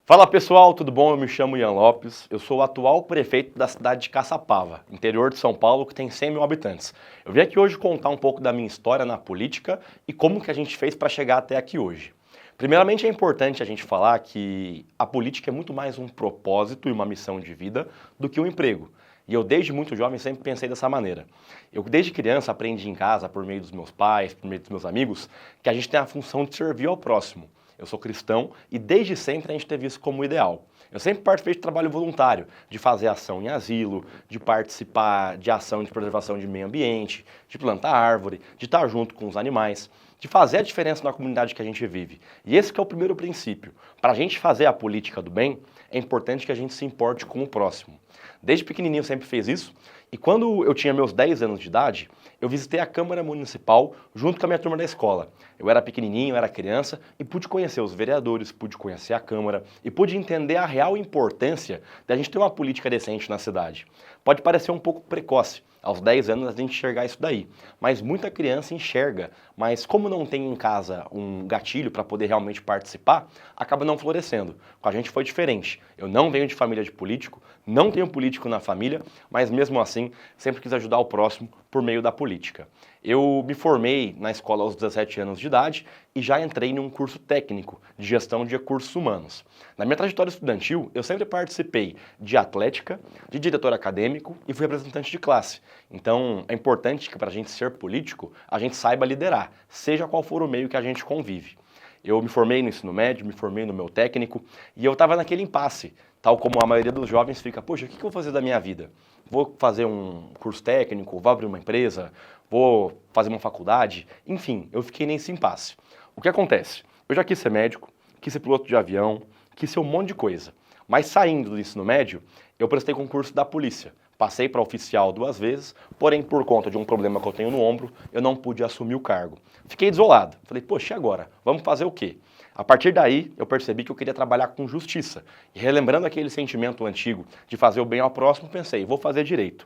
Fala pessoal, tudo bom? Eu me chamo Ian Lopes, eu sou o atual prefeito da cidade de Caçapava, interior de São Paulo, que tem 100 mil habitantes. Eu vim aqui hoje contar um pouco da minha história na política e como que a gente fez para chegar até aqui hoje. Primeiramente é importante a gente falar que a política é muito mais um propósito e uma missão de vida do que um emprego. E eu desde muito jovem sempre pensei dessa maneira. Eu desde criança aprendi em casa, por meio dos meus pais, por meio dos meus amigos, que a gente tem a função de servir ao próximo. Eu sou cristão e desde sempre a gente teve isso como ideal. Eu sempre participei de trabalho voluntário, de fazer ação em asilo, de participar de ação de preservação de meio ambiente, de plantar árvore, de estar junto com os animais, de fazer a diferença na comunidade que a gente vive. E esse que é o primeiro princípio. Para a gente fazer a política do bem, é importante que a gente se importe com o próximo. Desde pequenininho eu sempre fiz isso, e quando eu tinha meus 10 anos de idade, eu visitei a Câmara Municipal junto com a minha turma da escola. Eu era pequenininho, era criança e pude conhecer os vereadores, pude conhecer a Câmara e pude entender a real importância da gente ter uma política decente na cidade. Pode parecer um pouco precoce, aos 10 anos a gente enxergar isso daí, mas muita criança enxerga, mas como não tem em casa um gatilho para poder realmente participar, acaba não florescendo. Com a gente foi diferente. Eu não venho de família de político, não tenho político na família, mas mesmo assim sempre quis ajudar o próximo por meio da política. Eu me formei na escola aos 17 anos de idade e já entrei num curso técnico de gestão de recursos humanos. Na minha trajetória estudantil, eu sempre participei de atlética, de diretor acadêmico e fui representante de classe. Então, é importante que para a gente ser político, a gente saiba liderar, seja qual for o meio que a gente convive. Eu me formei no ensino médio, me formei no meu técnico e eu estava naquele impasse, tal como a maioria dos jovens fica, poxa, o que eu vou fazer da minha vida? Vou fazer um curso técnico, vou abrir uma empresa, vou fazer uma faculdade, enfim, eu fiquei nesse impasse. O que acontece? Eu já quis ser médico, quis ser piloto de avião, quis ser um monte de coisa, mas saindo do ensino médio, eu prestei concurso da polícia. Passei para oficial 2 vezes, porém por conta de um problema que eu tenho no ombro, eu não pude assumir o cargo. Fiquei desolado. Falei, poxa, e agora? Vamos fazer o quê? A partir daí, eu percebi que eu queria trabalhar com justiça. E relembrando aquele sentimento antigo de fazer o bem ao próximo, pensei, vou fazer direito.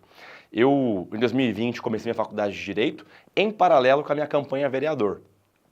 Eu, em 2020, comecei minha faculdade de Direito, em paralelo com a minha campanha a vereador.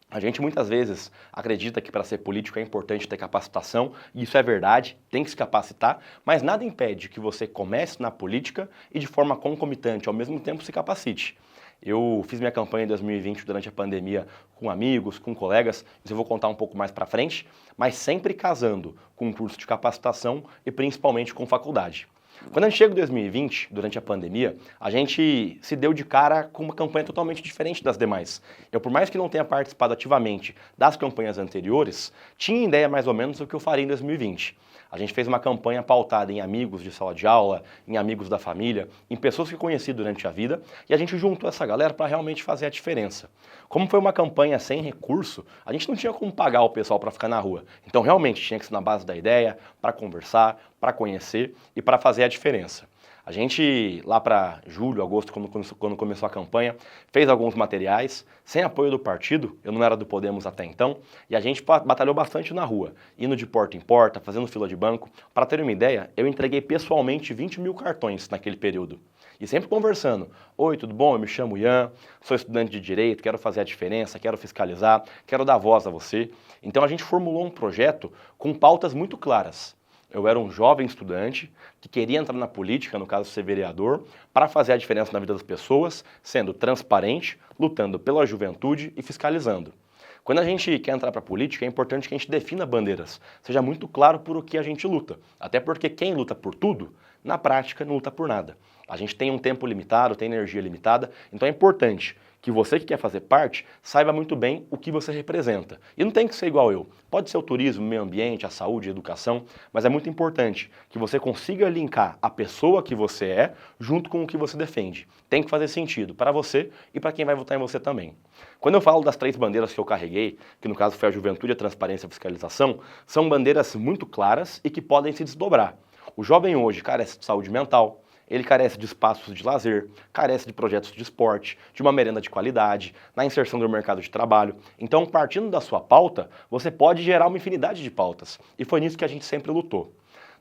A gente muitas vezes acredita que para ser político é importante ter capacitação, e isso é verdade, tem que se capacitar, mas nada impede que você comece na política e de forma concomitante, ao mesmo tempo se capacite. Eu fiz minha campanha em 2020 durante a pandemia com amigos, com colegas, isso eu vou contar um pouco mais para frente, mas sempre casando com um curso de capacitação e principalmente com faculdade. Quando a gente chega em 2020, durante a pandemia, a gente se deu de cara com uma campanha totalmente diferente das demais. Eu, por mais que não tenha participado ativamente das campanhas anteriores, tinha ideia mais ou menos do que eu faria em 2020. A gente fez uma campanha pautada em amigos de sala de aula, em amigos da família, em pessoas que conheci durante a vida, e a gente juntou essa galera para realmente fazer a diferença. Como foi uma campanha sem recurso, a gente não tinha como pagar o pessoal para ficar na rua. Então realmente tinha que ser na base da ideia, para conversar, para conhecer e para fazer a diferença. A gente, lá para julho, agosto, quando começou a campanha, fez alguns materiais, sem apoio do partido, eu não era do Podemos até então, e a gente batalhou bastante na rua, indo de porta em porta, fazendo fila de banco. Para ter uma ideia, eu entreguei pessoalmente 20 mil cartões naquele período. E sempre conversando, oi, tudo bom? Eu me chamo Ian, sou estudante de Direito, quero fazer a diferença, quero fiscalizar, quero dar voz a você. Então a gente formulou um projeto com pautas muito claras. Eu era um jovem estudante que queria entrar na política, no caso ser vereador, para fazer a diferença na vida das pessoas, sendo transparente, lutando pela juventude e fiscalizando. Quando a gente quer entrar para a política, é importante que a gente defina bandeiras, seja muito claro por o que a gente luta. Até porque quem luta por tudo, na prática não luta por nada. A gente tem um tempo limitado, tem energia limitada, então é importante que você que quer fazer parte saiba muito bem o que você representa. E não tem que ser igual eu. Pode ser o turismo, o meio ambiente, a saúde, a educação, mas é muito importante que você consiga linkar a pessoa que você é junto com o que você defende. Tem que fazer sentido para você e para quem vai votar em você também. Quando eu falo das 3 bandeiras que eu carreguei, que no caso foi a juventude, a transparência e a fiscalização, são bandeiras muito claras e que podem se desdobrar. O jovem hoje carece de saúde mental, ele carece de espaços de lazer, carece de projetos de esporte, de uma merenda de qualidade, na inserção do mercado de trabalho. Então, partindo da sua pauta, você pode gerar uma infinidade de pautas. E foi nisso que a gente sempre lutou.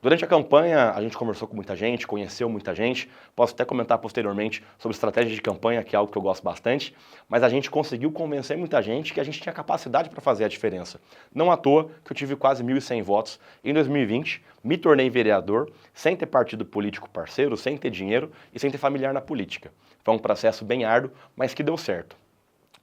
Durante a campanha, a gente conversou com muita gente, conheceu muita gente. Posso até comentar posteriormente sobre estratégia de campanha, que é algo que eu gosto bastante. Mas a gente conseguiu convencer muita gente que a gente tinha capacidade para fazer a diferença. Não à toa que eu tive quase 1.100 votos em 2020, me tornei vereador, sem ter partido político parceiro, sem ter dinheiro e sem ter familiar na política. Foi um processo bem árduo, mas que deu certo.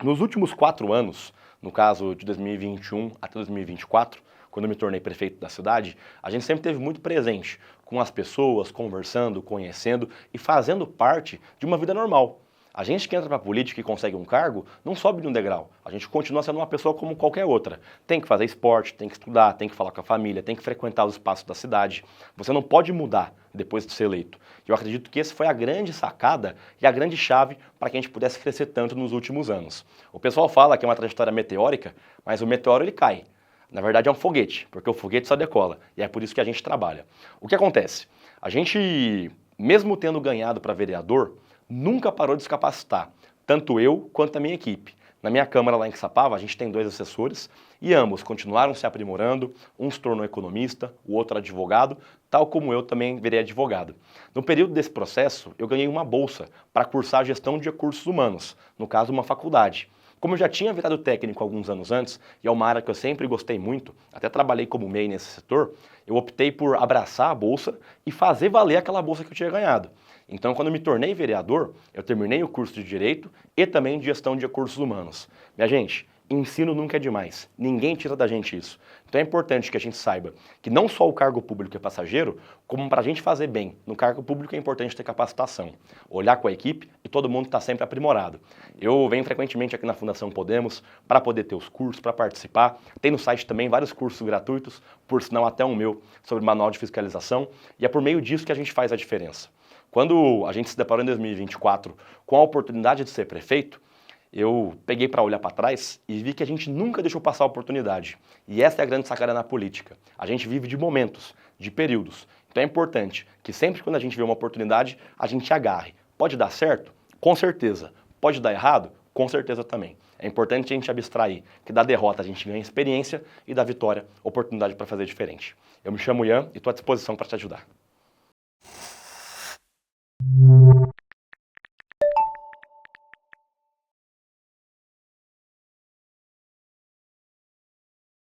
Nos últimos 4 anos, no caso de 2021 até 2024, quando eu me tornei prefeito da cidade, a gente sempre esteve muito presente com as pessoas, conversando, conhecendo e fazendo parte de uma vida normal. A gente que entra para a política e consegue um cargo, não sobe de um degrau. A gente continua sendo uma pessoa como qualquer outra. Tem que fazer esporte, tem que estudar, tem que falar com a família, tem que frequentar os espaços da cidade. Você não pode mudar depois de ser eleito. Eu acredito que essa foi a grande sacada e a grande chave para que a gente pudesse crescer tanto nos últimos anos. O pessoal fala que é uma trajetória meteórica, mas o meteoro ele cai. Na verdade é um foguete, porque o foguete só decola, e é por isso que a gente trabalha. O que acontece? A gente, mesmo tendo ganhado para vereador, nunca parou de se capacitar, tanto eu quanto a minha equipe. Na minha Câmara lá em Caçapava, a gente tem 2 assessores e ambos continuaram se aprimorando, um se tornou economista, o outro advogado, tal como eu também virei advogado. No período desse processo, eu ganhei uma bolsa para cursar gestão de recursos humanos, no caso uma faculdade. Como eu já tinha virado técnico alguns anos antes, e é uma área que eu sempre gostei muito, até trabalhei como MEI nesse setor, eu optei por abraçar a bolsa e fazer valer aquela bolsa que eu tinha ganhado. Então, quando eu me tornei vereador, eu terminei o curso de Direito e também de Gestão de Recursos Humanos. Minha gente, ensino nunca é demais. Ninguém tira da gente isso. Então é importante que a gente saiba que não só o cargo público é passageiro, como para a gente fazer bem no cargo público é importante ter capacitação. Olhar com a equipe e todo mundo está sempre aprimorado. Eu venho frequentemente aqui na Fundação Podemos para poder ter os cursos, para participar. Tem no site também vários cursos gratuitos, por sinal até um meu, sobre manual de fiscalização. E é por meio disso que a gente faz a diferença. Quando a gente se deparou em 2024 com a oportunidade de ser prefeito, eu peguei para olhar para trás e vi que a gente nunca deixou passar a oportunidade. E essa é a grande sacada na política. A gente vive de momentos, de períodos. Então é importante que sempre quando a gente vê uma oportunidade, a gente agarre. Pode dar certo? Com certeza. Pode dar errado? Com certeza também. É importante a gente abstrair que da derrota a gente ganha experiência e da vitória, oportunidade para fazer diferente. Eu me chamo Ian e estou à disposição para te ajudar.